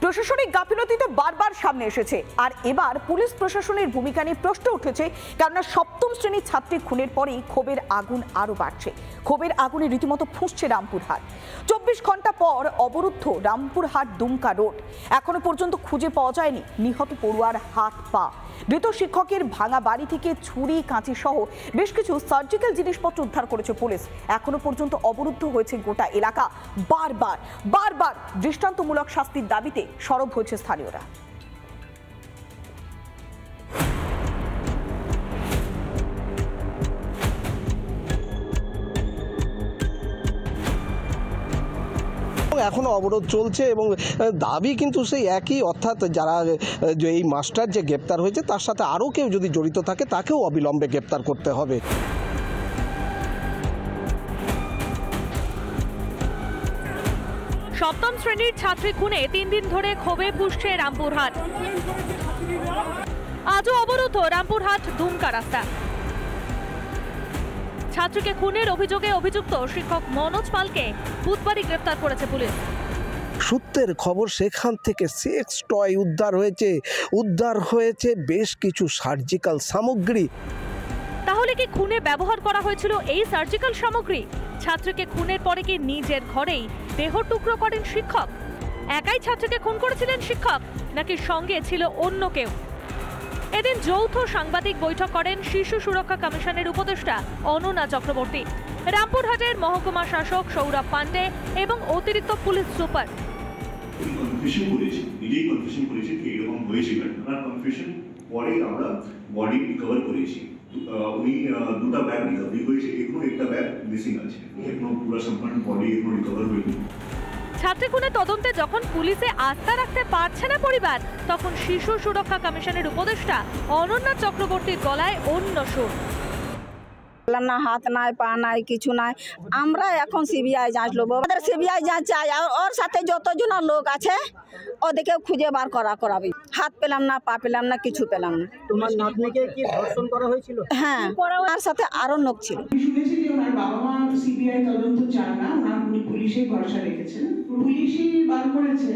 প্রশাসনিক গাফিলতিতে বারবার সামনে এসেছে, আর এবার পুলিশ প্রশাসনের ভূমিকা নিয়ে প্রশ্ন উঠেছে। কেননা সপ্তম শ্রেণীর ছাত্রী খুনের পরেই ক্ষোভের আগুন আরো বাড়ছে। ক্ষোভের আগুনে রীতিমতো ফুঁসছে রামপুরহাট। 24 ঘন্টা পর অবরুদ্ধ রামপুরহাট দুমকা রোড। এখনো পর্যন্ত খুঁজে পাওয়া যায়নি নিহত পড়ুয়ার হাত পা। মৃত শিক্ষকের ভাঙা বাড়ি থেকে ছুরি, কাঁচি সহ বেশ কিছু সার্জিক্যাল জিনিসপত্র উদ্ধার করেছে পুলিশ। এখনো পর্যন্ত অবরুদ্ধ হয়েছে গোটা এলাকা। বারবার বারবার দৃষ্টান্তমূলক শাস্তির দাবিতে সরব হয়েছে স্থানীয়রা। এখনো অবরোধ চলছে এবং দাবি কিন্তু সেই একই, অর্থাৎ যারা এই মাস্টার যে গ্রেপ্তার হয়েছে তার সাথে আরও কেউ যদি জড়িত থাকে তাকেও অবিলম্বে গ্রেপ্তার করতে হবে। সপ্তম শ্রেণীর ছাত্রী খুনে 3 দিন ধরে ক্ষোভে ফুঁসছে রামপুরহাট। আজও অবরুদ্ধ রামপুরহাট দুমকা রাস্তা। ছাত্রীকে খুনের অভিযোগে অভিযুক্ত শিক্ষক মনোজ পালকে বুধবারই গ্রেফতার করেছে পুলিশ। সূত্রের খবর, সেখান থেকে সেক্স টয় উদ্ধার হয়েছে বেশ কিছু সার্জিক্যাল সামগ্রী। তাহলে কি খুনে ব্যবহার করা হয়েছিল এই সার্জিক্যাল সামগ্রী? ছাত্রীকে খুনের পরে কি নিজের ঘরেই দেহ টুকরো করেন শিক্ষক? একাই ছাত্রীকে খুন করেছিলেন শিক্ষক, নাকি সঙ্গে ছিল অন্য কেউ? এদিন যৌথ সাংবাদিক বৈঠক করেন শিশু সুরক্ষা কমিশনের উপদেষ্টা অনন্যা চক্রবর্তী, রামপুরহাটের মহকুমা শাসক সৌরভ পান্ডে এবং অতিরিক্ত পুলিশ সুপার। বডি রিকভার করেছি, উনি দুটো ব্যাগ রিকভারি করেছে, এখনো একটা ব্যাগ মিসিং আছে, এখনো পুরো সম্পূর্ণ বডি এখনো রিকভার হয়নি। ছাত্রী খুনের তদন্তে যখন পুলিশে আস্থা রাখতে পারছে না পরিবার, তখন শিশু সুরক্ষা কমিশনের উপদেষ্টা অনন্যা চক্রবর্তীর গলায় অন্য সুর। না হাত নাই, পা নাই, কিছু নাই। আমরা এখন সিবিআই যাঁচ লোক, আমাদের সিবিআই যাঁচ চাই। ওর সাথে যতজন লোক আছে ওদেরকে খুঁজে বার করাবি। হাত পেলাম না, পা পেলাম না, কিছু পেলাম না। তোমার নাতনিকে কি ধর্ষণ করা হয়েছিল? হ্যাঁ, তার সাথে আরো লোক ছিল। শুনেছি যে ওনার বাবা মা সিবিআই তদন্ত চান না, উনি পুলিশে ভরসা রেখেছেন। পুলিশই বার করেছে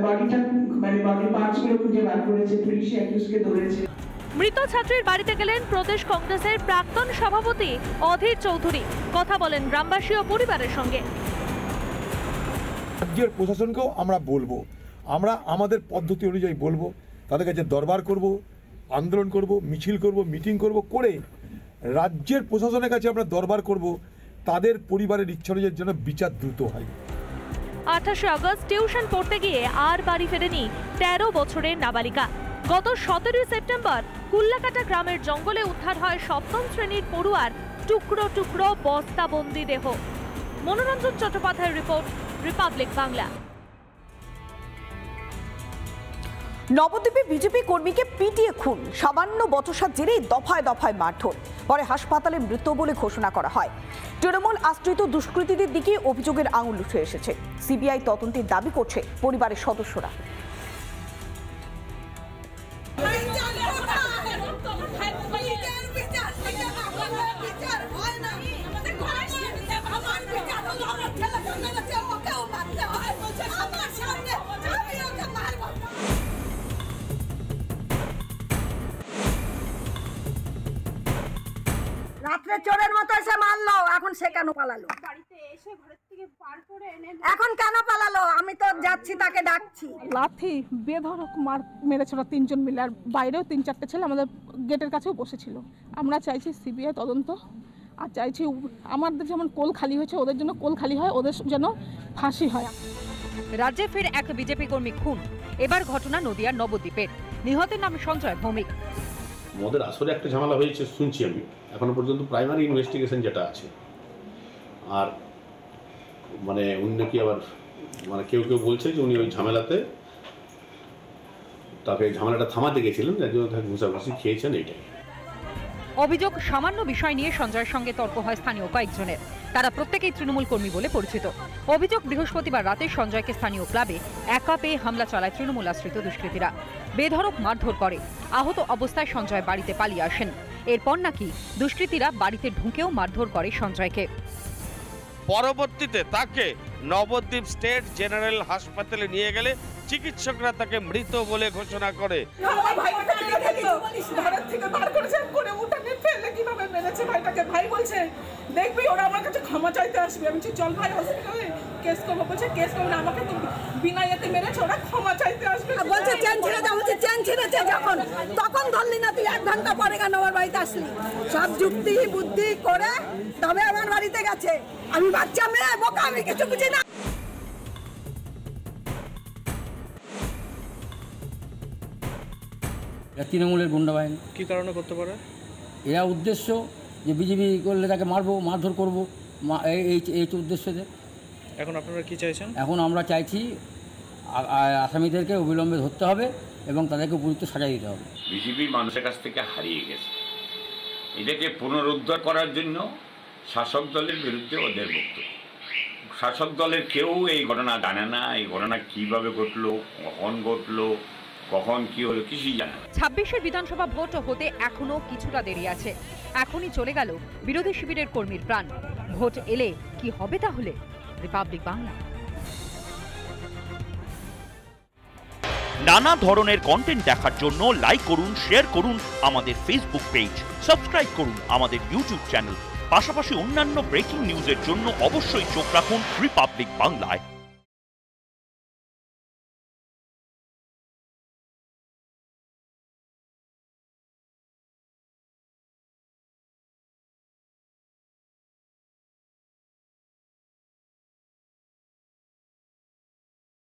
বডিটা, মানে বডি পার্টসগুলো খুঁজে বার করেছে, পুলিশই অ্যাকিউজকে ধরেছে। মৃত ছাত্রীর বাড়িতে গেলেন প্রদেশ কংগ্রেসের প্রাক্তন সভাপতি অধীর চৌধুরী। কথা বলেন গ্রামবাসী ও পরিবারের সঙ্গে। রাজ্যের প্রশাসনকেও আমরা বলবো, আমরা আমাদের পদ্ধতি অনুযায়ী বলবো, তাদের কাছে দরবার করব, আন্দোলন করব, মিছিল করব, মিটিং করব, করে রাজ্যের প্রশাসনের কাছে আমরা দরবার করব, তাদের পরিবারের ইচ্ছা অনুযায়ী যেন বিচার দ্রুত হয়। 28 আগস্ট টিউশন পড়তে গিয়ে আর বাড়ি ফেরেনি 13 বছরের নাবালিকা। গত 17 সেপ্টেম্বর কুল্লাকাটা গ্রামের জঙ্গলে উদ্ধার হয় সপ্তম শ্রেণীর পড়ুয়ার টুকরো টুকরো বস্তাবন্দি দেহ। মনোরঞ্জন চট্টোপাধ্যায়ের রিপোর্ট, রিপাবলিক বাংলা। নবদ্বীপে বিজেপি কর্মীকে পিটিয়ে খুন, সামান্য বচসার জেরেই দফায় দফায় মারধর, পরে হাসপাতালে মৃত বলে ঘোষণা করা হয়। তৃণমূল আশ্রিত দুষ্কৃতীদের দিকে অভিযোগের আঙুল উঠে এসেছে। সিবিআই তদন্তের দাবি করছে পরিবারের সদস্যরা। রাত্রে চোরের মতো এসে মারলো, এখন সে কেন পালালো? এখন কেন পালালো? আমি তো যাচ্ছি, তাকে ডাকছি। লাথি বেধড়ক মার মেরেছিল 3 জন মিলে, আর বাইরেও 3-4টে ছেলে আমাদের গেটের কাছেও বসেছিল। আমরা চাইছি সিবিআই তদন্ত, আর চাইছি আমাদের যেমন কোল খালি হয়েছে ওদের জন্য কোল খালি হয়, ওদের যেন ফাঁসি হয়। রাজ্যে ফের এক বিজেপি কর্মী খুন। এবার ঘটনা নদিয়ার নবদ্বীপের। নিহতের নাম সঞ্জয় ভৌমিক। আমাদের আসলে একটা ঝামেলা হয়েছে শুনছি আমি, এখনো পর্যন্ত প্রাইমারি ইনভেস্টিগেশন যেটা আছে। আর মানে উনি নাকি আবার মানে কেউ বলছে যে উনি ওই ঝামেলাতে তাকে ঝামেলাটা থামাতে গেছিলেন, যার জন্য তাকে ঘুষাঘুষি খেয়েছেন। এইটাই অভিযোগ। সামান্য বিষয় নিয়ে সঞ্জয়ের সঙ্গে তর্ক হয় স্থানীয় কয়েকজনের। তারা প্রত্যেকেই তৃণমূল কর্মী বলে পরিচিত। অভিযোগ, বৃহস্পতিবার রাতে সঞ্জয়কে স্থানীয় ক্লাবে একা পেয়ে হামলা চালায় তৃণমূল আশ্রিত দুষ্কৃতীরা। বেধড়ক মারধর করে। আহত অবস্থায় সঞ্জয় বাড়িতে পালিয়ে আসেন। এরপর নাকি দুষ্কৃতীরা বাড়িতে ঢুকেও মারধর করে সঞ্জয়কে। পরবর্তীতে তাকে নবদ্বীপ স্টেট জেনারেল হাসপাতালে নিয়ে গেলে চিকিৎসকরা তাকে মৃত বলে ঘোষণা করে। ভাই বলছে দেখবি ওরা আমার কাছে ক্ষমা চাইতে আসবে। আমি চল ভাই হসপিটালে কেস করবো, বলছে কেস করবো না, আমাকে তো বিনা ইয়েতে মেরেছে, ওরা ক্ষমা চাইতে আসবে। বলছে চেন ছিঁড়ে যা, বলছে চেন ছিঁড়েছে যখন, তখন ধরলি না তুই 1 ঘন্টা পরে কেন আমার বাড়িতে আসলি? সব যুক্তি বুদ্ধি করে তবে আমার বাড়িতে গেছে। আমি বাচ্চা মেয়ে বোকা, আমি কিছু বুঝি না। তৃণমূলের গুন্ডা বাহিনী কি কারণে করতে পারে? এরা উদ্দেশ্য যে বিজেপি করলে তাকে মারবো, মারধর করবো, এই উদ্দেশ্যতে। এখন আপনারা কি চাইছেন? এখন আমরা চাইছি আসামিদেরকে অবিলম্বে ধরতে হবে এবং তাদেরকে উপযুক্ত সাজা দিতে হবে। বিজেপি মানুষের কাছ থেকে হারিয়ে গেছে, এটাকে পুনরুদ্ধার করার জন্য শাসক দলের বিরুদ্ধে ওদের বক্তব্য। শাসক দলের কেউ এই ঘটনা জানে না, এই ঘটনা কিভাবে ঘটলো, কখন ঘটলো, কখন কি হলো কিছুই জানে না। 26 বিধানসভা ভোট হতে এখনো কিছুটা দেরি আছে। এখনই চলে গেল বিরোধী শিবিরের কর্মীর প্রাণ। ভোট এলে কি হবে তাহলে? রিপাবলিক বাংলা। নানা ধরনের কন্টেন্ট দেখার জন্য লাইক করুন, শেয়ার করুন আমাদের ফেসবুক পেজ, সাবস্ক্রাইব করুন আমাদের ইউটিউব চ্যানেল। পাশাপাশি অন্যান্য ব্রেকিং নিউজের জন্য অবশ্যই চোখ রাখুন রিপাবলিক বাংলায়।